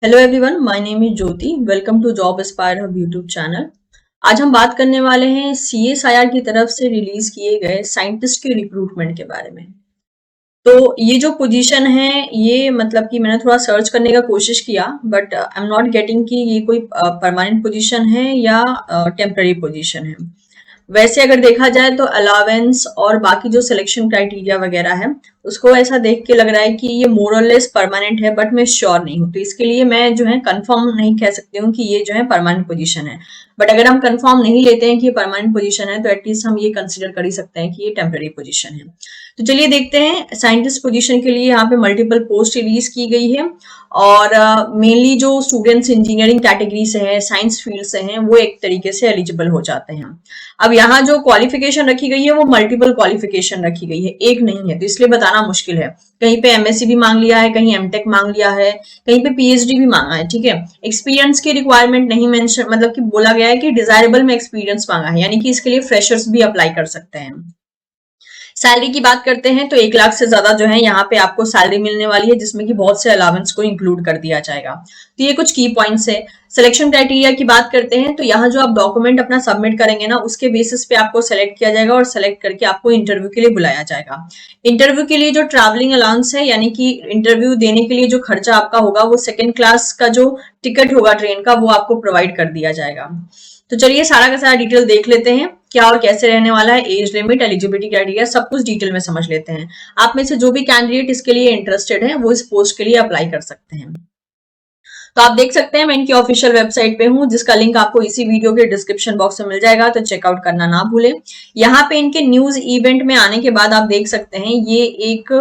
Hello everyone, my name is Jyoti. Welcome to Job Aspire Hub YouTube channel. आज हम बात करने वाले हैं सीएसआईआर की तरफ से रिलीज किए गए साइंटिस्ट के रिक्रूटमेंट के बारे में। तो ये जो पोजीशन है, ये मतलब कि मैंने थोड़ा सर्च करने का कोशिश किया, but I am not getting कि ये कोई परमानेंट पोजीशन है या टेम्पररी पोजीशन है। वैसे अगर देखा जाए तो अलावेंस और बाकी जो सिलेक्शन क्राइटेरिया वगैरह है, उसको ऐसा देख के लग रहा है कि ये मोर और लेस परमानेंट है, बट मैं श्योर नहीं हूँ। तो इसके लिए मैं जो है कंफर्म नहीं कह सकती हूँ कि ये जो है परमानेंट पोजीशन है। बट अगर हम कंफर्म नहीं लेते हैं कि ये परमानेंट पोजीशन है, तो एटलीस्ट हम ये कंसिडर कर ही सकते हैं कि ये टेम्पररी पोजीशन है। तो चलिए देखते हैं। साइंटिस्ट पोजीशन के लिए यहाँ पे मल्टीपल पोस्ट रिलीज की गई है, और मेनली जो स्टूडेंट्स इंजीनियरिंग कैटेगरी से हैं, साइंस फील्ड से हैं, वो एक तरीके से एलिजिबल हो जाते हैं। अब यहाँ जो क्वालिफिकेशन रखी गई है वो मल्टीपल क्वालिफिकेशन रखी गई है, एक नहीं है, तो इसलिए बताना मुश्किल है। कहीं पे एमएससी भी मांग लिया है, कहीं एमटेक मांग लिया है, कहीं पे पीएचडी भी मांगा है। ठीक है, एक्सपीरियंस की रिक्वायरमेंट नहीं मेंशन, मतलब कि बोला गया है कि डिजायरेबल में एक्सपीरियंस मांगा है, यानी कि इसके लिए फ्रेशर्स भी अप्लाई कर सकते हैं। सैलरी की बात करते हैं तो 1 लाख से ज्यादा जो है यहाँ पे आपको सैलरी मिलने वाली है, जिसमें कि बहुत से अलावेंस को इंक्लूड कर दिया जाएगा। तो ये कुछ की पॉइंट्स है। सिलेक्शन क्राइटेरिया की बात करते हैं तो यहाँ जो आप डॉक्यूमेंट अपना सबमिट करेंगे ना, उसके बेसिस पे आपको सेलेक्ट किया जाएगा और सेलेक्ट करके आपको इंटरव्यू के लिए बुलाया जाएगा। इंटरव्यू के लिए जो ट्रैवलिंग अलाउंस है, यानी कि इंटरव्यू देने के लिए जो खर्चा आपका होगा, वो सेकेंड क्लास का जो टिकट होगा ट्रेन का, वो आपको प्रोवाइड कर दिया जाएगा। तो चलिए सारा का सारा डिटेल देख लेते हैं, क्या और कैसे रहने वाला है, एज लिमिट, एलिजिबिलिटी क्राइटेरिया, सब कुछ डिटेल में समझ लेते हैं। आप में से जो भी कैंडिडेट इसके लिए इंटरेस्टेड है, वो इस पोस्ट के लिए अप्लाई कर सकते हैं। तो आप देख सकते हैं मैं इनकी ऑफिशियल वेबसाइट पे हूँ, जिसका लिंक आपको इसी वीडियो के डिस्क्रिप्शन बॉक्स में मिल जाएगा, तो चेकआउट करना ना भूलें। यहाँ पे इनके न्यूज इवेंट में आने के बाद आप देख सकते हैं ये एक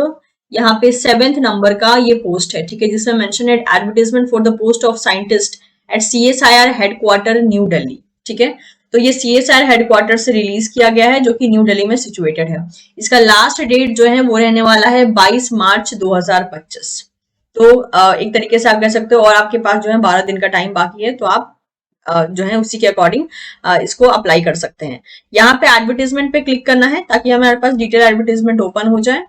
यहाँ पे 7th नंबर का ये पोस्ट है। ठीक है, जिसमें मेंशन है advertisement for the post of scientist at CSIR headquarter new Delhi. ठीक है, तो ये सीएसआईआर हेडक्वार्टर से रिलीज किया गया है, जो कि न्यू दिल्ली में सिचुएटेड है। इसका लास्ट डेट जो है वो रहने वाला है 22 मार्च 2025। तो एक तरीके से आप कह सकते हो, और आपके पास जो है 12 दिन का टाइम बाकी है, तो आप जो है उसी के अकॉर्डिंग इसको अप्लाई कर सकते हैं। यहाँ पे एडवर्टीजमेंट पे क्लिक करना है ताकि हमारे पास डिटेल एडवर्टीजमेंट ओपन हो जाए।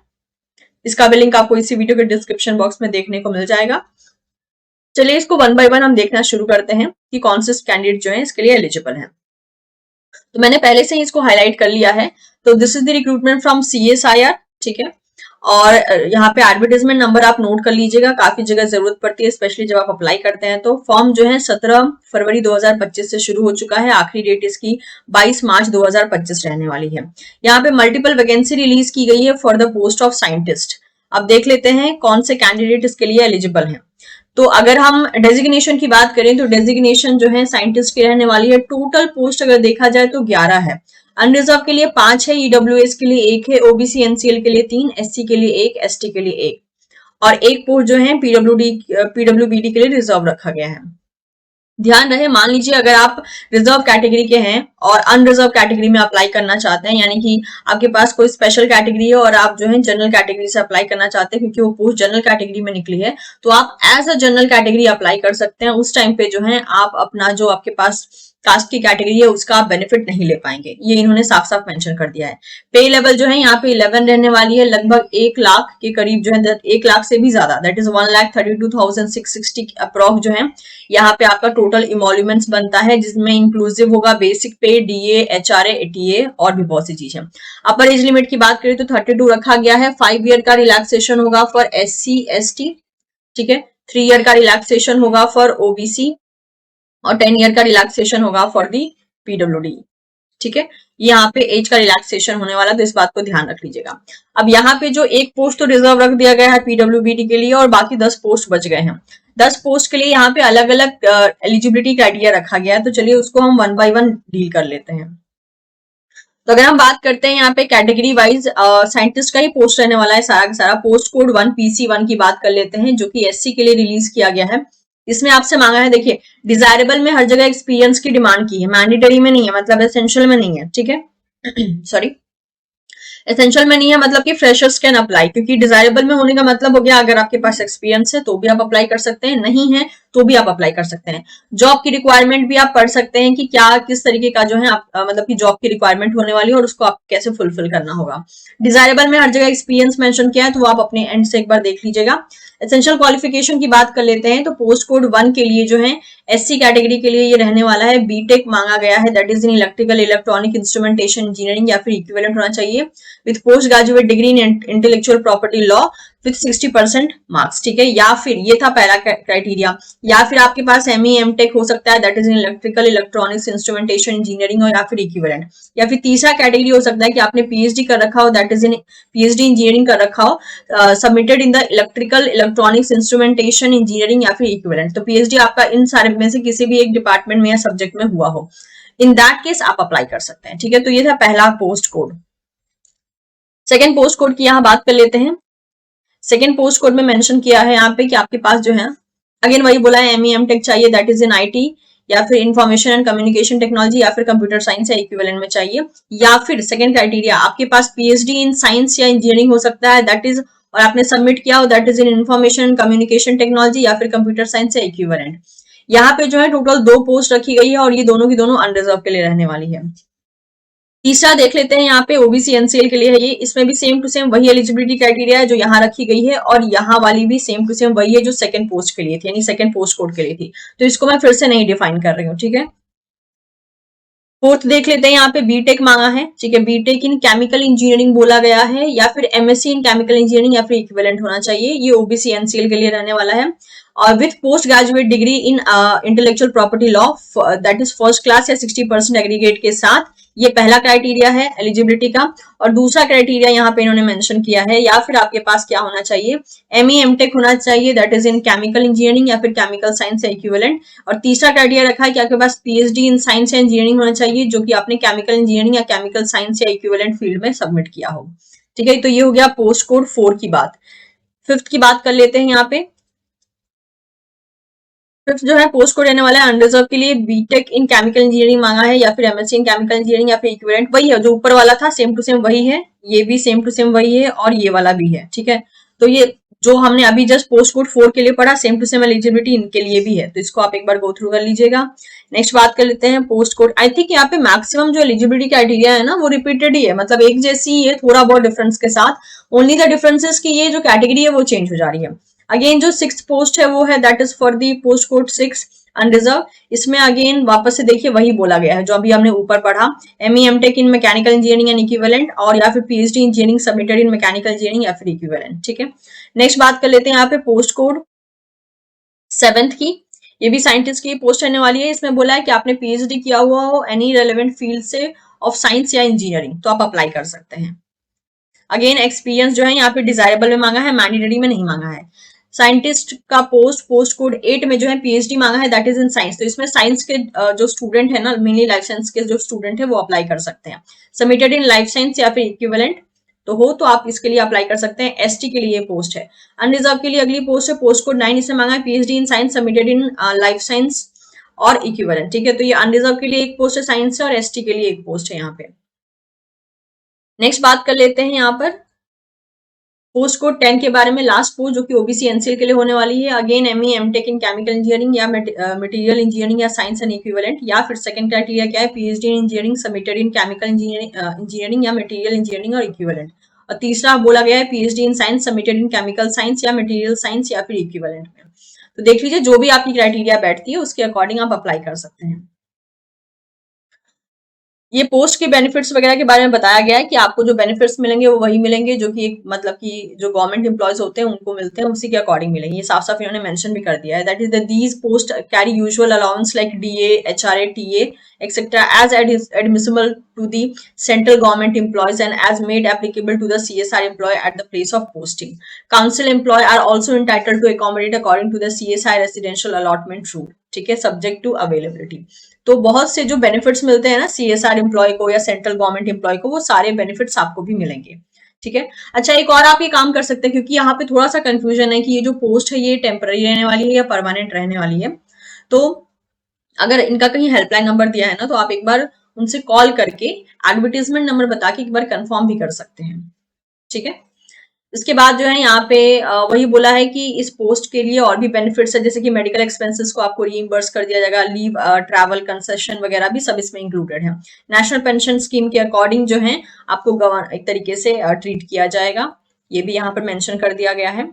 इसका भी लिंक आपको इसी वीडियो के डिस्क्रिप्शन बॉक्स में देखने को मिल जाएगा। चलिए इसको वन बाय वन हम देखना शुरू करते हैं कि कौन से कैंडिडेट जो है इसके लिए एलिजिबल है। तो मैंने पहले से ही इसको हाईलाइट कर लिया है। तो this is the recruitment from CSIR. ठीक है, और यहाँ पे एडवर्टाइजमेंट नंबर आप नोट कर लीजिएगा, काफी जगह जरूरत पड़ती है, स्पेशली जब आप अप्लाई करते हैं। तो फॉर्म जो है 17 फरवरी 2025 से शुरू हो चुका है, आखिरी डेट इसकी 22 मार्च 2025 रहने वाली है। यहाँ पे मल्टीपल वैकेंसी रिलीज की गई है for the post of scientist. अब देख लेते हैं कौन से कैंडिडेट इसके लिए एलिजिबल हैं। तो अगर हम डेजिग्नेशन की बात करें तो डेजिग्नेशन जो है साइंटिस्ट की रहने वाली है। टोटल पोस्ट अगर देखा जाए तो 11 है। अनरिजर्व के लिए 5 है, ईडब्ल्यूएस के लिए 1 है, ओबीसी एनसीएल के लिए 3, एससी के लिए 1, एसटी के लिए 1, और एक पोस्ट जो है पीडब्ल्यूबीडी के लिए रिजर्व रखा गया है। ध्यान रहे, मान लीजिए अगर आप रिजर्व कैटेगरी के हैं और अनरिजर्व कैटेगरी में अप्लाई करना चाहते हैं, यानी कि आपके पास कोई स्पेशल कैटेगरी है और आप जो है जनरल कैटेगरी से अप्लाई करना चाहते हैं, क्योंकि वो पोस्ट जनरल कैटेगरी में निकली है, तो आप as a general category apply कर सकते हैं। उस टाइम पे जो है आप अपना जो आपके पास कास्ट की कैटेगरी है उसका आप बेनिफिट नहीं ले पाएंगे, ये इन्होंने साफ साफ मेंशन कर दिया है। पे लेवल जो है यहाँ पे 11 रहने वाली है, लगभग 1 लाख के करीब जो है, 1 लाख से भी ज्यादा, दैट इज 1,32,660 अप्रॉक्स जो है यहाँ पे आपका टोटल इमोल्यूमेंट्स बनता है, जिसमें इंक्लूसिव होगा बेसिक पे, डीए, एचआरए, एटीए और भी बहुत सी चीजें। अपर एज लिमिट की बात करें तो 32 रखा गया है। 5 ईयर का रिलैक्सेशन होगा फॉर एससी एसटी। ठीक है, 3 ईयर का रिलैक्सेशन होगा फॉर ओबीसी और 10 ईयर का रिलैक्सेशन होगा फॉर दी पीडब्ल्यूडी। ठीक है, यहाँ पे एज का रिलैक्सेशन होने वाला, तो इस बात को ध्यान रख लीजिएगा। अब यहाँ पे जो एक पोस्ट तो रिजर्व रख दिया गया है पीडब्ल्यूबीडी के लिए, और बाकी 10 पोस्ट बच गए हैं। 10 पोस्ट के लिए यहाँ पे अलग अलग एलिजिबिलिटी क्राइटेरिया रखा गया है, तो चलिए उसको हम वन बाय वन डील कर लेते हैं। तो अगर हम बात करते हैं यहाँ पे कैटेगरी वाइज, साइंटिस्ट का ही पोस्ट रहने वाला है सारा का सारा। पोस्ट कोड 1PC1 की बात कर लेते हैं, जो कि एससी के लिए रिलीज किया गया है। इसमें आपसे मांगा है, देखिए डिजायरेबल में हर जगह एक्सपीरियंस की डिमांड की है, मैंडेटरी में नहीं है, मतलब एसेंशियल में नहीं है। ठीक है, सॉरी, एसेंशियल में नहीं है मतलब कि फ्रेशर्स कैन अप्लाई, क्योंकि डिजायरेबल में होने का मतलब हो गया अगर आपके पास एक्सपीरियंस है तो भी आप अप्लाई कर सकते हैं, नहीं है तो भी आप अप्लाई कर सकते हैं। जॉब की रिक्वायरमेंट भी आप पढ़ सकते हैं कि क्या किस तरीके का जो है आप मतलब कि जॉब की रिक्वायरमेंट होने वाली है और उसको आप कैसे फुलफिल करना होगा। डिजायरेबल में हर जगह एक्सपीरियंस मेंशन किया है तो वो आप अपने एंड से एक बार देख लीजिएगा। एसेंशियल क्वालिफिकेशन की बात कर लेते हैं तो पोस्ट कोड 1 के लिए जो है एससी कैटेगरी के लिए ये रहने वाला है, बीटेक मांगा गया है, that is in electrical electronic instrumentation engineering या फिर इक्विवेलेंट होना चाहिए with post graduate degree in intellectual property law with 60% marks, ठीक है। या फिर ये था पहला क्राइटेरिया, या फिर आपके पास एमई एमटेक हो सकता है, that is in electrical electronics instrumentation engineering और या फिर इक्विवेलेंट। या फिर तीसरा कैटेगरी हो सकता है कि आपने पीएचडी कर रखा हो, that is in PhD engineering कर रखा हो, submitted in the electrical electronics instrumentation engineering या फिर इक्विवेलेंट। तो पीएचडी आपका इन सारे में से किसी भी एक डिपार्टमेंट में या सब्जेक्ट में हुआ हो, इन दैट केस आप अप्लाई कर सकते हैं, ठीक है। तो ये था पहला post code. Second post code की यहाँ बात कर लेते हैं। सेकेंड पोस्ट कोड में मेंशन किया है यहाँ पे कि आपके पास जो है अगेन वही बोला है एमई एमटेक चाहिए, दैट इज इन आईटी या फिर इंफॉर्मेशन एंड कम्युनिकेशन टेक्नोलॉजी या फिर कंप्यूटर साइंस या इक्विवेलेंट में चाहिए। या फिर सेकंड क्राइटेरिया आपके पास पीएचडी इन साइंस या इंजीनियरिंग हो सकता है, दैट इज और आपने सबमिट किया हो, that is in information and communication technology या फिर कंप्यूटर साइंस या इक्विवेलेंट। यहाँ पे जो है टोटल 2 पोस्ट रखी गई है और ये दोनों की दोनों अनरिजर्व के लिए रहने वाली है। तीसरा देख लेते हैं यहाँ पे ओबीसी एनसीएल के लिए है ये, इसमें भी सेम टू सेम वही एलिजिबिलिटी क्राइटेरिया है जो यहाँ रखी गई है और यहाँ वाली भी सेम टू सेम वही है जो सेकंड पोस्ट के लिए थी, यानी सेकंड पोस्ट कोड के लिए थी। तो इसको मैं फिर से नहीं डिफाइन कर रही हूँ, ठीक है। फोर्थ देख लेते हैं, यहाँ पे बीटेक मांगा है, ठीक है। बीटेक इन केमिकल इंजीनियरिंग बोला गया है या फिर एमएससी इन केमिकल इंजीनियरिंग या फिर इक्विवेलेंट होना चाहिए, ये ओबीसी एनसीएल के लिए रहने वाला है। और with post graduate degree in intellectual property law that is first class या 60% एग्रीगेट के साथ, ये पहला क्राइटेरिया है एलिजिबिलिटी का। और दूसरा क्राइटेरिया यहाँ पे इन्होंने मेंशन किया है या फिर आपके पास क्या होना चाहिए, एमई एमटेक होना चाहिए, that is in chemical engineering या फिर केमिकल साइंस या इक्विवेलेंट। और तीसरा क्राइटेरिया रखा है कि आपके पास पीएचडी इन साइंस या इंजीनियरिंग होना चाहिए जो कि आपने केमिकल इंजीनियरिंग या केमिकल साइंस या इक्विवेलेंट फील्ड में सबमिट किया हो, ठीक है। तो ये हो गया पोस्ट कोड 4 की बात। फिफ्थ की बात कर लेते हैं यहाँ पे। फिफ्थ जो है पोस्ट कोड रहने वाला है अनरिजर्व के लिए, बीटेक इन केमिकल इंजीनियरिंग मांगा है या फिर एमएससी इन केमिकल इंजीनियरिंग या फिर इक्विवेलेंट, वही है जो ऊपर वाला था, सेम टू सेम वही है, ये भी सेम टू सेम वही है और ये वाला भी है, ठीक है। तो ये जो हमने अभी जस्ट पोस्ट कोड 4 के लिए पढ़ा सेम टू सेम एलिजिबिलिटी इनके लिए भी है, तो इसको आप एक बार गो थ्रू कर लीजिएगा। नेक्स्ट बात कर लेते हैं पोस्ट कोड। आई थिंक यहाँ पे मैक्सिमम जो एलिजिबिलिटी क्राइटेरिया है ना वो रिपीटेड ही है, मतलब एक जैसी ही है, थोड़ा बहुत डिफरेंस के साथ। ओनली द डिफरेंसेस की ये जो कैटेगरी है वो चेंज हो जा रही है। अगेन जो 6th पोस्ट है वो है that is for the post code 6 unreserved. इसमें अगेन वापस से देखिए वही बोला गया है जो अभी हमने ऊपर पढ़ा, ME MTech in mechanical engineering and equivalent और या फिर PhD engineering submitted in mechanical engineering या फिर इक्विवेलेंट, ठीक है। नेक्स्ट बात कर लेते हैं यहाँ पे पोस्ट कोड 7th की, ये भी साइंटिस्ट की पोस्ट रहने वाली है। इसमें बोला है कि आपने पीएचडी किया हुआ हो एनी रेलेवेंट फील्ड से ऑफ साइंस या इंजीनियरिंग तो आप अप्लाई कर सकते हैं। अगेन एक्सपीरियंस जो है यहाँ पे डिजायरेबल में मांगा है, मैंडेटरी में नहीं मांगा है। साइंटिस्ट का पोस्ट कोड 8 में जो है पीएचडी मांगा है, दैट इज इन साइंस। तो इसमें साइंस के जो स्टूडेंट है ना, मेनली लाइफ साइंस के जो स्टूडेंट है वो अप्लाई कर सकते हैं। सबमिटेड इन लाइफ साइंस या फिर इक्विवेलेंट तो हो तो आप इसके लिए अप्लाई कर सकते हैं। एसटी के लिए पोस्ट है। अनरिजर्व के लिए अगली पोस्ट है पोस्ट कोड 9, इसमें मांगा है PhD in science submitted in life science और इक्विवेलेंट, ठीक है। तो ये अनरिजर्व के लिए एक पोस्ट है साइंस से और एसटी के लिए एक पोस्ट है यहाँ पे। नेक्स्ट बात कर लेते हैं यहाँ पर पोस्ट कोड 10 के बारे में, लास्ट पोस्ट जो कि ओबीसी एनसीएल के लिए होने वाली है। Again ME MTech in chemical engineering या मटेरियल इंजीनियरिंग या साइंस एंड इक्विवेलेंट, या फिर सेकंड क्राइटेरिया क्या है, PhD in engineering submitted in chemical engineering या मटेरियल इंजीनियरिंग और इक्विवेलेंट। और तीसरा बोला गया है PhD in science submitted in chemical science या मटेरियल साइंस या फिर इक्विवेलेंट में। तो देख लीजिए जो भी आपकी क्राइटेरिया बैठती है उसके अकॉर्डिंग आप अप्लाई कर सकते हैं। ये पोस्ट के बेनिफिट्स वगैरह के बारे में बताया गया है कि आपको जो बेनिफिट्स मिलेंगे वो वही मिलेंगे जो कि एक मतलब कि जो गवर्नमेंट एम्प्लॉयज होते हैं उनको मिलते हैं, उसी के अकॉर्डिंग मिलेंगे। ये साफ साफ इन्होंने मेंशन भी कर दिया है, that is the these post carry usual allowance like DA HRA TA etcetera as admissible to the central government employees and as made applicable to the CSR employee at the place of posting. Council employee are also entitled to accommodate according to the CSR residential allotment rule, ठीक है, subject to availability. तो बहुत से जो benefits मिलते हैं ना CSR employ को या सेंट्रल गवर्नमेंट एम्प्लॉय को, वो सारे बेनिफिट्स आपको भी मिलेंगे, ठीक है। अच्छा एक और आप ये काम कर सकते हैं क्योंकि यहाँ पे थोड़ा सा कंफ्यूजन है कि ये जो पोस्ट है ये टेम्पररी रहने वाली है या परमानेंट रहने वाली है। तो अगर इनका कहीं हेल्पलाइन नंबर दिया है ना तो आप एक बार उनसे कॉल करके एडवर्टीजमेंट नंबर बता के एक बार कंफर्म भी कर सकते हैं। ठीक है, इसके बाद जो है यहाँ पे वही बोला है कि इस पोस्ट के लिए और भी बेनिफिट्स है, जैसे कि मेडिकल एक्सपेंसेस को आपको रीइंबर्स कर दिया जाएगा, लीव ट्रैवल कंसेशन वगैरह भी सब इसमें इंक्लूडेड है। नेशनल पेंशन स्कीम के अकॉर्डिंग जो है आपको एक तरीके से ट्रीट किया जाएगा, ये भी यहाँ पर मेंशन कर दिया गया है।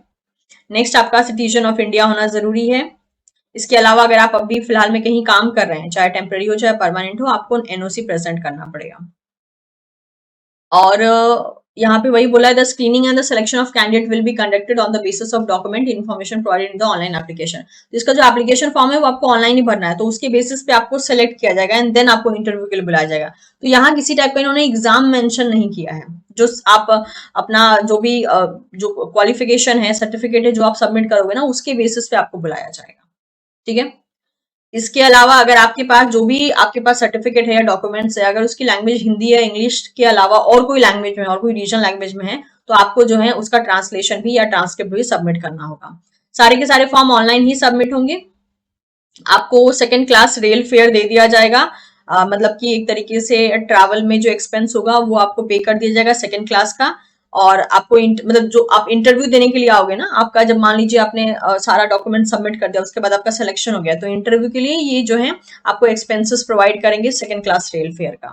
नेक्स्ट आपका सिटीजन ऑफ इंडिया होना जरूरी है। इसके अलावा अगर आप अभी फिलहाल में कहीं काम कर रहे हैं, चाहे टेम्पररी हो चाहे परमानेंट हो, आपको एनओसी प्रेजेंट करना पड़ेगा। और यहाँ पे वही बोला है, the screening and the selection of candidate will be conducted on the basis of document information provided in the online application. तो इसका जो एप्लीकेशन फॉर्म है वो आपको ऑनलाइन ही भरना है, तो उसके बेसिस पे आपको सेलेक्ट किया जाएगा एंड देन आपको इंटरव्यू के लिए बुलाया जाएगा। तो यहाँ किसी टाइप का इन्होंने एग्जाम मेंशन नहीं किया है। जो आप अपना जो भी जो क्वालिफिकेशन है, सर्टिफिकेट है, जो आप सबमिट करोगे ना, उसके बेसिस पे आपको बुलाया जाएगा। ठीक है, इसके अलावा अगर आपके पास जो भी आपके पास सर्टिफिकेट है या डॉक्यूमेंट्स है, अगर उसकी लैंग्वेज हिंदी या इंग्लिश के अलावा और कोई लैंग्वेज में और कोई रीजनल लैंग्वेज में है, तो आपको जो है उसका ट्रांसलेशन भी या ट्रांसक्रिप्ट भी सबमिट करना होगा। सारे के सारे फॉर्म ऑनलाइन ही सबमिट होंगे। आपको सेकेंड क्लास रेल फेयर दे दिया जाएगा, मतलब कि एक तरीके से ट्रैवल में जो एक्सपेंस होगा वो आपको पे कर दिया जाएगा सेकेंड क्लास का। और आपको मतलब जो आप इंटरव्यू देने के लिए आओगे ना, आपका जब मान लीजिए आपने सारा डॉक्यूमेंट सबमिट कर दिया, उसके बाद आपका सिलेक्शन हो गया, तो इंटरव्यू के लिए ये जो है आपको एक्सपेंसेस प्रोवाइड करेंगे सेकेंड क्लास रेल फेयर का।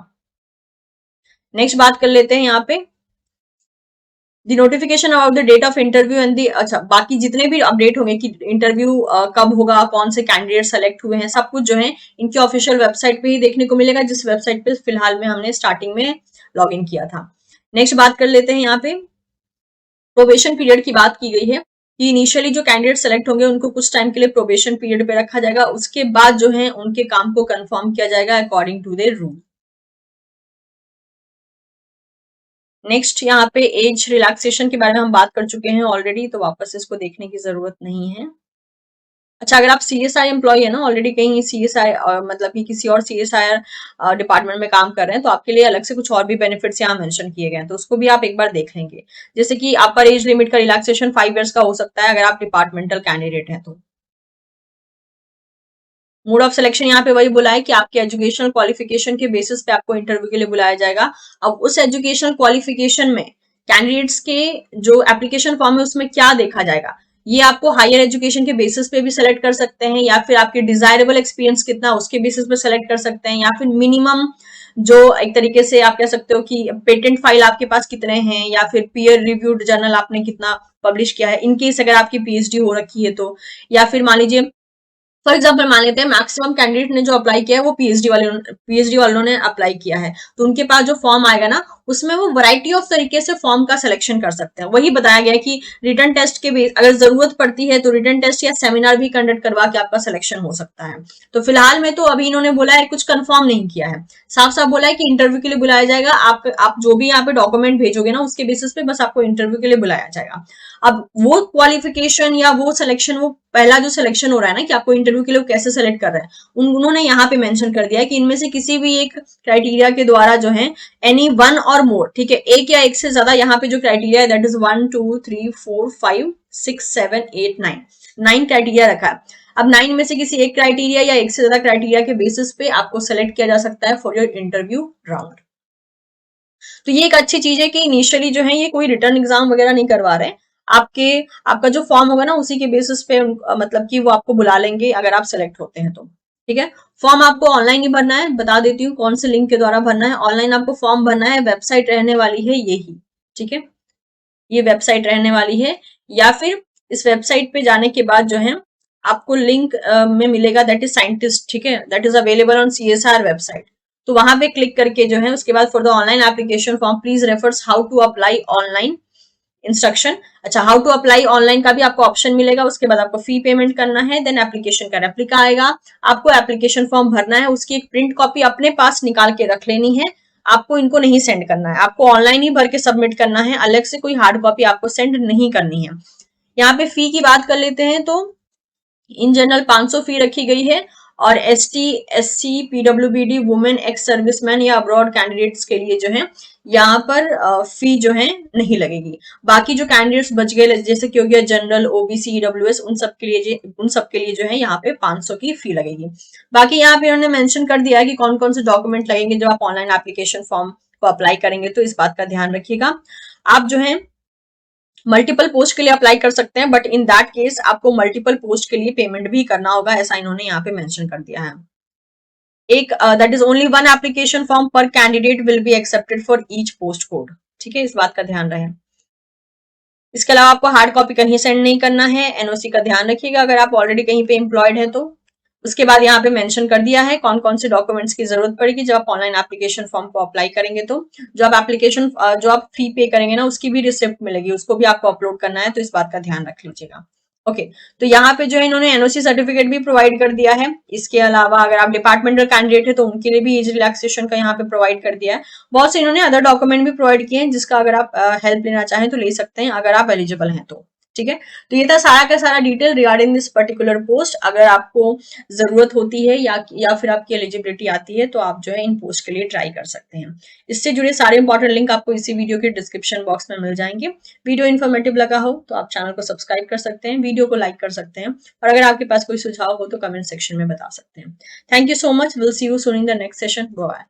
नेक्स्ट बात कर लेते हैं यहाँ पे the notification about the date of interview and the, अच्छा बाकी जितने भी अपडेट होंगे कि इंटरव्यू कब होगा, कौन से कैंडिडेट सेलेक्ट हुए हैं, सब कुछ जो है इनकी ऑफिशियल वेबसाइट पे ही देखने को मिलेगा, जिस वेबसाइट पे फिलहाल में हमने स्टार्टिंग में लॉग इन किया था। नेक्स्ट बात कर लेते हैं यहाँ पे प्रोबेशन पीरियड की बात की गई है कि इनिशियली जो कैंडिडेट सेलेक्ट होंगे उनको कुछ टाइम के लिए प्रोबेशन पीरियड पे रखा जाएगा, उसके बाद जो है उनके काम को कंफर्म किया जाएगा according to their rule. Next यहाँ पे एज रिलैक्सेशन के बारे में हम बात कर चुके हैं ऑलरेडी, तो वापस इसको देखने की जरूरत नहीं है। अच्छा, अगर आप सीएसआई एम्प्लॉय है ना, ऑलरेडी कहीं सीएसआई मतलब कि किसी और सीएसआई डिपार्टमेंट में काम कर रहे हैं, तो आपके लिए अलग से कुछ और भी बेनिफिट्स यहाँ मेंशन किए गए हैं, तो उसको भी आप एक बार देख लेंगे। जैसे कि अपर एज लिमिट का रिलैक्सेशन 5 इयर्स का हो सकता है अगर आप डिपार्टमेंटल कैंडिडेट हैं तो। मोड ऑफ सिलेक्शन यहाँ पे वही बोला है कि आपके एजुकेशनल क्वालिफिकेशन के बेसिस पे आपको इंटरव्यू के लिए बुलाया जाएगा। अब उस एजुकेशनल क्वालिफिकेशन में कैंडिडेट्स के जो एप्लीकेशन फॉर्म है उसमें क्या देखा जाएगा, ये आपको हायर एजुकेशन के बेसिस पे भी सेलेक्ट कर सकते हैं, या फिर आपके डिजायरेबल एक्सपीरियंस कितना उसके बेसिस पे सेलेक्ट कर सकते हैं, या फिर मिनिमम जो एक तरीके से आप कह सकते हो कि पेटेंट फाइल आपके पास कितने हैं, या फिर पीयर रिव्यूड जर्नल आपने कितना पब्लिश किया है, इनकेस अगर आपकी पीएचडी हो रखी है तो, या फिर मान लीजिए फॉर एग्जाम्पल मान लेते हैं मैक्सिमम कैंडिडेट ने जो अप्लाई किया है वो पीएचडी वालों ने अप्लाई किया है, तो उनके पास जो फॉर्म आएगा ना उसमें वो वैरायटी ऑफ तरीके से फॉर्म का सिलेक्शन कर सकते हैं। वही बताया गया है कि रिटर्न टेस्ट के बेस अगर जरूरत पड़ती है तो रिटर्न टेस्ट या सेमिनार भी कंडक्ट करवा के आपका सिलेक्शन हो सकता है। तो फिलहाल में तो अभी इन्होंने बोला है, कुछ कंफर्म नहीं किया है, साफ साफ बोला है कि इंटरव्यू के लिए बुलाया जाएगा। आप जो भी यहाँ पे डॉक्यूमेंट भेजोगे ना उसके बेसिस पे बस आपको इंटरव्यू के लिए बुलाया जाएगा। अब वो क्वालिफिकेशन या वो सिलेक्शन, वो पहला जो सिलेक्शन हो रहा है ना कि आपको इंटरव्यू के लिए कैसे सेलेक्ट कर रहे हैं, उन्होंने यहाँ पे मेंशन कर दिया है कि इनमें से किसी भी एक क्राइटेरिया के द्वारा जो है एनी वन और मोर, ठीक है, एक या एक से ज्यादा यहाँ पे जो क्राइटेरिया है दैट इज 1 2 3 4 5 6 7 8 9 क्राइटेरिया रखा है। अब 9 में से किसी एक क्राइटेरिया या एक से ज्यादा क्राइटेरिया के बेसिस पे आपको सेलेक्ट किया जा सकता है फॉर योर इंटरव्यू राउंड। तो ये एक अच्छी चीज है कि इनिशियली जो है ये कोई रिटर्न एग्जाम वगैरह नहीं करवा रहे हैं, आपका जो फॉर्म होगा ना उसी के बेसिस पे मतलब कि वो आपको बुला लेंगे अगर आप सेलेक्ट होते हैं तो। ठीक है, फॉर्म आपको ऑनलाइन ही भरना है, बता देती हूँ कौन से लिंक के द्वारा भरना है। ऑनलाइन आपको फॉर्म भरना है, वेबसाइट रहने वाली है यही, ठीक है, ये वेबसाइट रहने वाली है, या फिर इस वेबसाइट पे जाने के बाद जो है आपको लिंक में मिलेगा दैट इज साइंटिस्ट, ठीक है, that is available on CSR website. तो वहां पे क्लिक करके जो है उसके बाद for the online application form please refers how to apply online instruction. अच्छा, हाउ टू अप्लाई ऑनलाइन का भी आपको ऑप्शन मिलेगा, उसके बाद आपको फी पेमेंट करना है, देन एप्लीकेशन का रेप्लिका आएगा, आपको एप्लीकेशन फॉर्म भरना है, उसकी एक प्रिंट कॉपी अपने पास निकाल के रख लेनी है, आपको इनको नहीं सेंड करना है, आपको ऑनलाइन ही भर के सबमिट करना है, अलग से कोई हार्ड कॉपी आपको सेंड नहीं करनी है। यहाँ पे फी की बात कर लेते हैं तो इन जनरल 500 फी रखी गई है, और ST SC PWBD women ex serviceman या अब्रॉड कैंडिडेट्स के लिए जो है यहाँ पर फी जो है नहीं लगेगी। बाकी जो कैंडिडेट्स बच गए जैसे कि हो गया जनरल, ओबीसी, ईडब्ल्यूएस, उन सब के लिए जो है यहाँ पे 500 की फी लगेगी। बाकी यहाँ पे उन्होंने मेंशन कर दिया है कि कौन कौन से डॉक्यूमेंट लगेंगे जब आप ऑनलाइन एप्लीकेशन फॉर्म को अप्लाई करेंगे, तो इस बात का ध्यान रखिएगा। आप जो है मल्टीपल पोस्ट के लिए अप्लाई कर सकते हैं, बट इन दैट केस आपको मल्टीपल पोस्ट के लिए पेमेंट भी करना होगा, ऐसा इन्होंने यहाँ पे मेंशन कर दिया है। एक that is only one application form पर candidate will be accepted for each post code. ठीक है, इस बात का ध्यान रहे। इसके अलावा आपको हार्ड कॉपी कहीं सेंड नहीं करना है। एनओसी का ध्यान रखिएगा अगर आप ऑलरेडी कहीं पे एम्प्लॉयड है तो। उसके बाद यहाँ पे मेंशन कर दिया है कौन कौन से डॉक्यूमेंट्स की जरूरत पड़ेगी जब आप ऑनलाइन एप्लीकेशन फॉर्म को अप्लाई करेंगे। तो जो आप फी पे करेंगे ना, उसकी भी रिसिप्ट मिलेगी, उसको भी आपको अपलोड करना है, तो इस बात का ध्यान रख लीजिएगा। ओके, तो यहाँ पे जो है इन्होंने एनओसी सर्टिफिकेट भी प्रोवाइड कर दिया है। इसके अलावा अगर आप डिपार्टमेंटल कैंडिडेट है तो उनके लिए भी एज रिलैक्सेशन का यहाँ पे प्रोवाइड कर दिया है। बहुत से इन्होंने अदर डॉक्यूमेंट भी प्रोवाइड किए हैं जिसका अगर आप हेल्प लेना चाहें तो ले सकते हैं अगर आप एलिजिबल हैं तो। ठीक है, तो ये था सारा का सारा detail regarding this particular post. अगर आपको जरूरत होती है या फिर आपकी एलिजिबिलिटी आती है तो आप जो है इन पोस्ट के लिए ट्राई कर सकते हैं। इससे जुड़े सारे इंपॉर्टेंट लिंक आपको इसी वीडियो के डिस्क्रिप्शन बॉक्स में मिल जाएंगे। वीडियो इन्फॉर्मेटिव लगा हो तो आप चैनल को सब्सक्राइब कर सकते हैं, वीडियो को लाइक कर सकते हैं, और अगर आपके पास कोई सुझाव हो तो कमेंट सेक्शन में बता सकते हैं। Thank you so much, will see you soon in the next session. Bye.